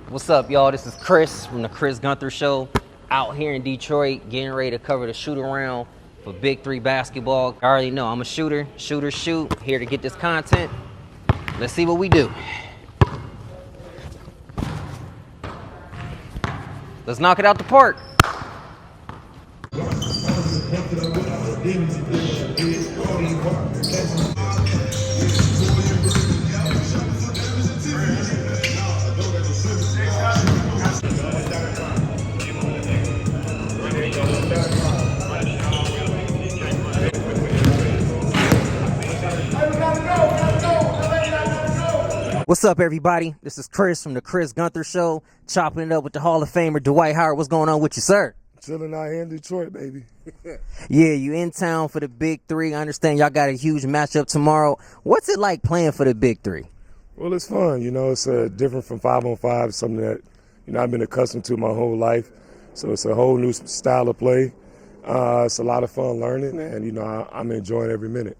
What's up, y'all? This is Chris from the Chris Gunther Show out here in Detroit, getting ready to cover the shoot around for BIG3 Basketball. I already know I'm a shooter, shoot, here to get this content. Let's see what we do. Let's knock it out the park. What's up, everybody? This is Chris from the Chris Gunther Show, chopping it up with the Hall of Famer Dwight. What's going on with you, sir? Chilling out here in Detroit, baby. Yeah, you in town for the BIG3. I understand y'all got a huge matchup tomorrow. What's it like playing for the BIG3? Well, it's fun. You know, it's different from 5-on-5, something that, I've been accustomed to my whole life. So it's a whole new style of play. It's a lot of fun learning, and, I'm enjoying every minute.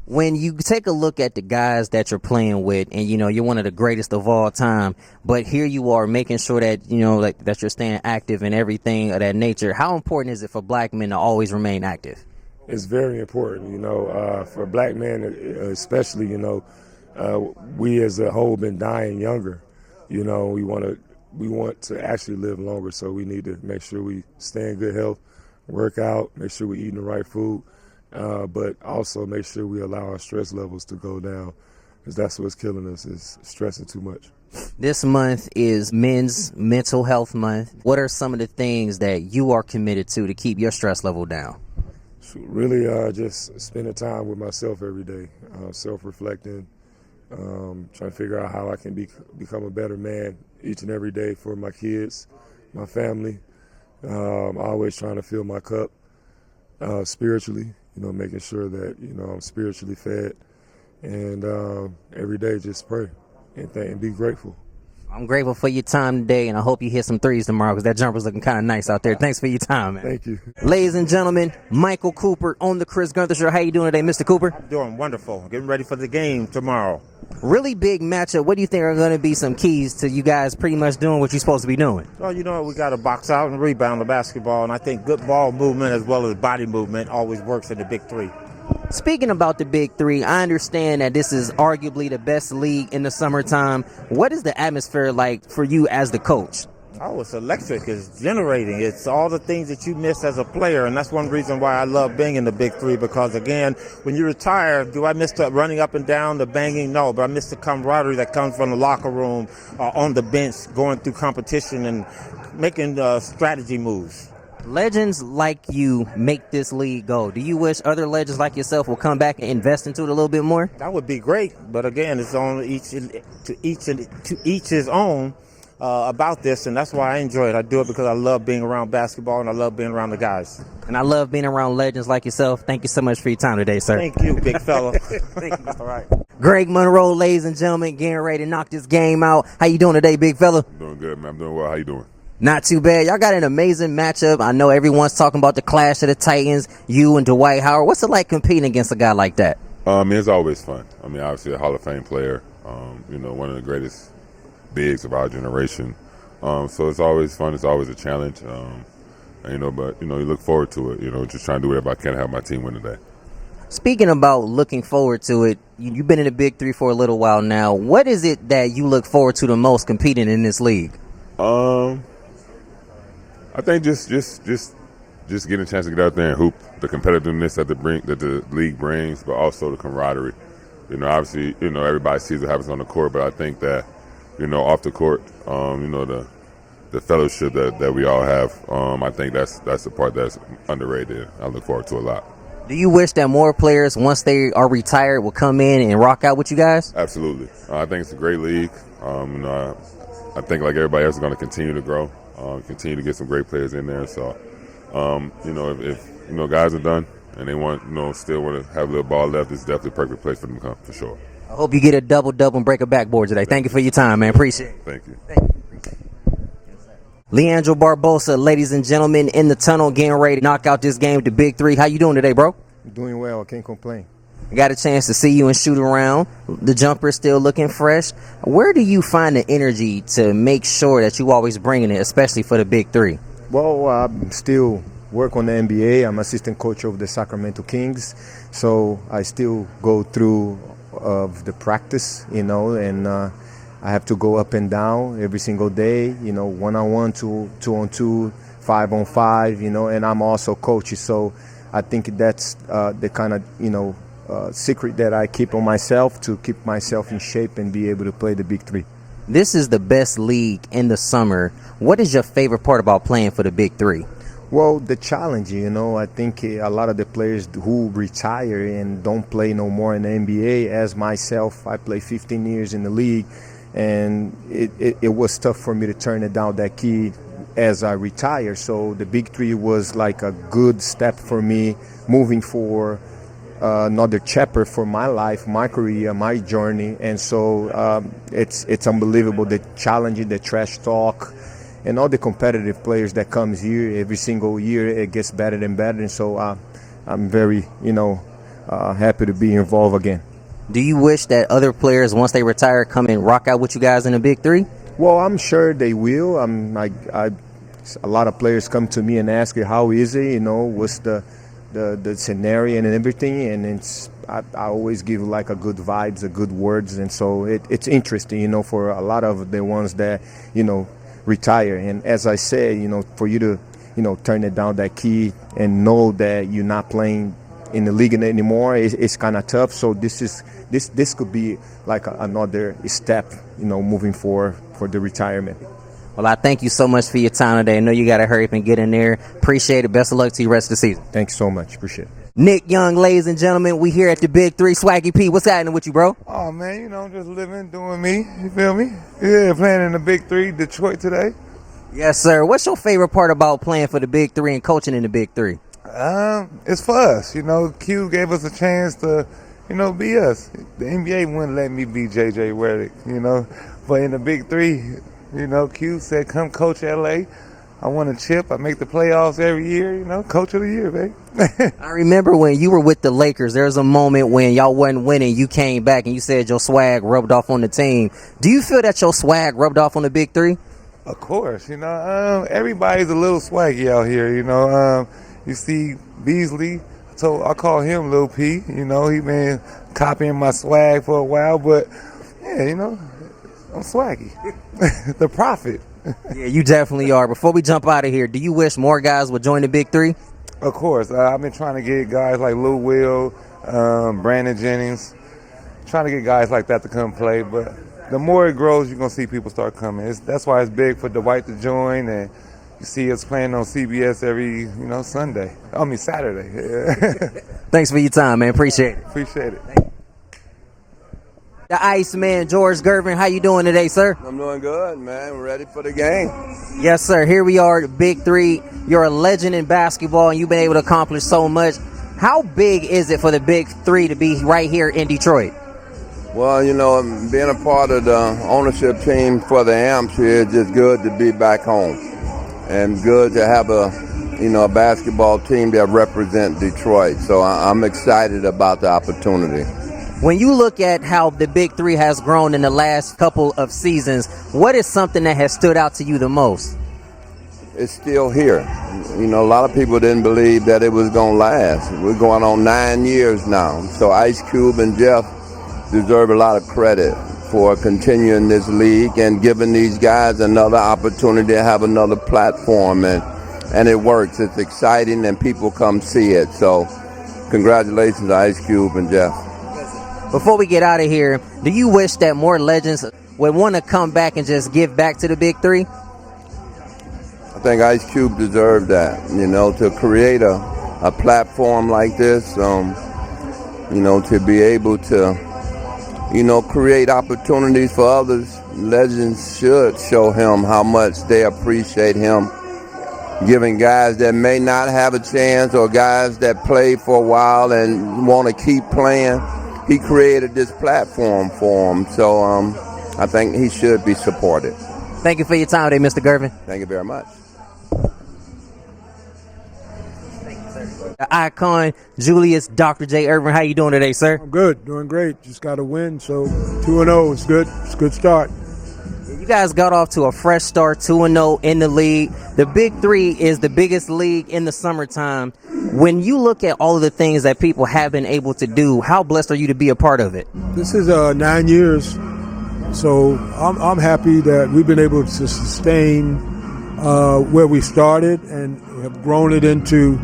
When you take a look at the guys that you're playing with, and you're one of the greatest of all time, but here you are making sure that that you're staying active and everything of that nature. How important is it for black men to always remain active? It's very important, for black men especially. We as a whole been dying younger. We want to actually live longer, so we need to make sure we stay in good health, work out, make sure we're eating the right food. But also make sure we allow our stress levels to go down, because that's what's killing us, is stressing too much. This month is Men's Mental Health Month. What are some of the things that you are committed to keep your stress level down? Really just spending time with myself every day, self-reflecting, trying to figure out how I can become a better man each and every day for my kids, my family. Always trying to fill my cup spiritually. Making sure that, I'm spiritually fed, and every day just pray and be grateful. I'm grateful for your time today, and I hope you hit some threes tomorrow, because that jumper's looking kind of nice out there. Thanks for your time, man. Thank you. Ladies and gentlemen, Michael Cooper on the Chris Gunther Show. How you doing today, Mr. Cooper? I'm doing wonderful. Getting ready for the game tomorrow. Really big matchup. What do you think are going to be some keys to you guys pretty much doing what you're supposed to be doing? Well, we got to box out and rebound the basketball, and I think good ball movement as well as body movement always works in the BIG3. Speaking about the BIG3, I understand that this is arguably the best league in the summertime. What is the atmosphere like for you as the coach? Oh, it's electric. It's generating. It's all the things that you miss as a player, and that's one reason why I love being in the BIG3, because, again, when you retire, do I miss the running up and down, the banging? No, but I miss the camaraderie that comes from the locker room, on the bench, going through competition and making strategy moves. Legends like you make this league go. Do you wish other legends like yourself will come back and invest into it a little bit more? That would be great, but again, it's on each his own about this, and that's why I enjoy it. I do it because I love being around basketball, and I love being around the guys. And I love being around legends like yourself. Thank you so much for your time today, sir. Thank you, big fella. Thank you. All right. Greg Monroe, ladies and gentlemen, getting ready to knock this game out. How you doing today, big fella? I'm doing good, man. I'm doing well. How you doing? Not too bad. Y'all got an amazing matchup. I know everyone's talking about the clash of the Titans, you and Dwight. What's it like competing against a guy like that? It's always fun. Obviously a Hall of Fame player, one of the greatest bigs of our generation. So it's always fun. It's always a challenge. But you look forward to it. Just trying to do whatever I can to help my team win today. Speaking about looking forward to it, you've been in the BIG3 for a little while now. What is it that you look forward to the most competing in this league? I think just getting a chance to get out there and hoop, the competitiveness that the league brings, but also the camaraderie. Obviously, everybody sees what happens on the court, but I think that, off the court, the fellowship that we all have, I think that's the part that's underrated. I look forward to a lot. Do you wish that more players, once they are retired, will come in and rock out with you guys? Absolutely. I think it's a great league. I think, like everybody else, is going to continue to grow. Continue to get some great players in there. So, if guys are done and they still want to have a little ball left, it's definitely a perfect place for them to come, for sure. I hope you get a double-double and break a backboard today. Thank you for your time, man. Appreciate it. Thank you. Leandro Barbosa, ladies and gentlemen, in the tunnel, getting ready to knock out this game with the BIG3. How you doing today, bro? Doing well. I can't complain. I got a chance to see you and shoot around. The jumper's still looking fresh. Where do you find the energy to make sure that you always bringing it, especially for the Big 3? Well, I'm still work on the NBA. I'm assistant coach of the Sacramento Kings, so I still go through of the practice, and I have to go up and down every single day, one-on-one, two-on-two, 5-on-5, and I'm also coach. So I think that's the kind of, secret that I keep on myself to keep myself in shape and be able to play the Big 3. This is the best league in the summer. What is your favorite part about playing for the Big 3? Well, the challenge, I think a lot of the players who retire and don't play no more in the NBA, as myself, I played 15 years in the league, and it was tough for me to turn it down that key as I retired. So the Big 3 was like a good step for me moving for another chapter for my life, my career, my journey. And so it's unbelievable, the challenging, the trash talk, and all the competitive players that comes here every single year. It gets better and better. And so I'm very, happy to be involved again. Do you wish that other players, once they retire, come and rock out with you guys in the Big 3? Well, I'm sure they will. A lot of players come to me and ask, how is it? What's the scenario and everything? And I always give like a good vibes, a good words. And so it's interesting, for a lot of the ones that, retire. And as I said, for you to, turn it down that key and know that you're not playing in the league anymore, it's kind of tough. So this could be like another step, moving forward for the retirement. Well, I thank you so much for your time today. I know you got to hurry up and get in there. Appreciate it. Best of luck to you rest of the season. Thanks so much. Appreciate it. Nick Young, ladies and gentlemen, we here at the Big 3. Swaggy P, what's happening with you, bro? Oh, man, just living, doing me. You feel me? Yeah, playing in the Big 3, Detroit today. Yes, sir. What's your favorite part about playing for the Big 3 and coaching in the Big 3? It's for us. Q gave us a chance to, be us. The NBA wouldn't let me be JJ Redick, But in the Big 3, Q said, come coach LA. I won a chip. I make the playoffs every year, coach of the year, baby. I remember when you were with the Lakers, there was a moment when y'all wasn't winning. You came back and you said your swag rubbed off on the team. Do you feel that your swag rubbed off on the Big 3? Of course, everybody's a little swaggy out here, you see Beasley, I call him Lil P, he been copying my swag for a while, but yeah, I'm swaggy. The prophet. Yeah, you definitely are. Before we jump out of here, do you wish more guys would join the Big 3? Of course. I've been trying to get guys like Lou Will, Brandon Jennings, trying to get guys like that to come play. But the more it grows, you're going to see people start coming. That's why it's big for Dwight to join. And you see us playing on CBS every, Saturday. Thanks for your time, man. Appreciate it. Appreciate it. The Iceman, Gervin, how you doing today, sir? I'm doing good, man. We're ready for the game. Yes, sir. Here we are, the Big 3. You're a legend in basketball, and you've been able to accomplish so much. How big is it for the Big 3 to be right here in Detroit? Well, being a part of the ownership team for the Amps here, it's just good to be back home. And good to have a basketball team that represents Detroit. So I'm excited about the opportunity. When you look at how the Big 3 has grown in the last couple of seasons, what is something that has stood out to you the most? It's still here. A lot of people didn't believe that it was going to last. We're going on 9 years now. So Ice Cube and Jeff deserve a lot of credit for continuing this league and giving these guys another opportunity to have another platform. And it works. It's exciting and people come see it. So congratulations to Ice Cube and Jeff. Before we get out of here, do you wish that more legends would want to come back and just give back to the Big 3? I think Ice Cube deserved that, to create a platform like this, to be able to, create opportunities for others. Legends should show him how much they appreciate him, giving guys that may not have a chance or guys that play for a while and want to keep playing. He created this platform for him, so I think he should be supported. Thank you for your time today, Mr. Gervin. Thank you very much. Thank you, sir. The icon, Julius, Dr. J. Erving. How you doing today, sir? I'm good, doing great. Just got a win, so 2-0 is good. It's a good start. You guys got off to a fresh start, 2-0 in the league. The Big 3 is the biggest league in the summertime. When you look at all of the things that people have been able to do, how blessed are you to be a part of it? This is 9 years, so I'm happy that we've been able to sustain where we started and have grown it into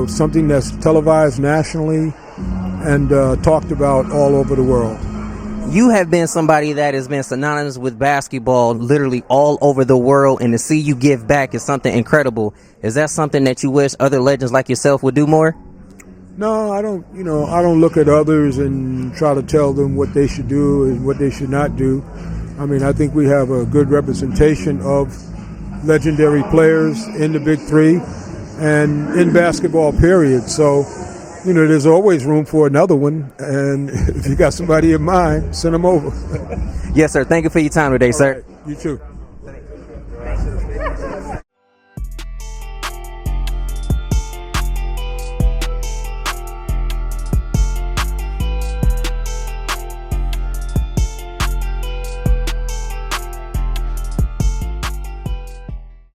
something that's televised nationally and talked about all over the world. You have been somebody that has been synonymous with basketball literally all over the world, and to see you give back is something incredible. Is that something that you wish other legends like yourself would do more? No, I don't. I don't look at others and try to tell them what they should do and what they should not do. I mean, I think we have a good representation of legendary players in the Big 3 and in basketball, period. So, there's always room for another one. And if you got somebody in mind, send them over. Yes, sir. Thank you for your time today, sir. All right. You too.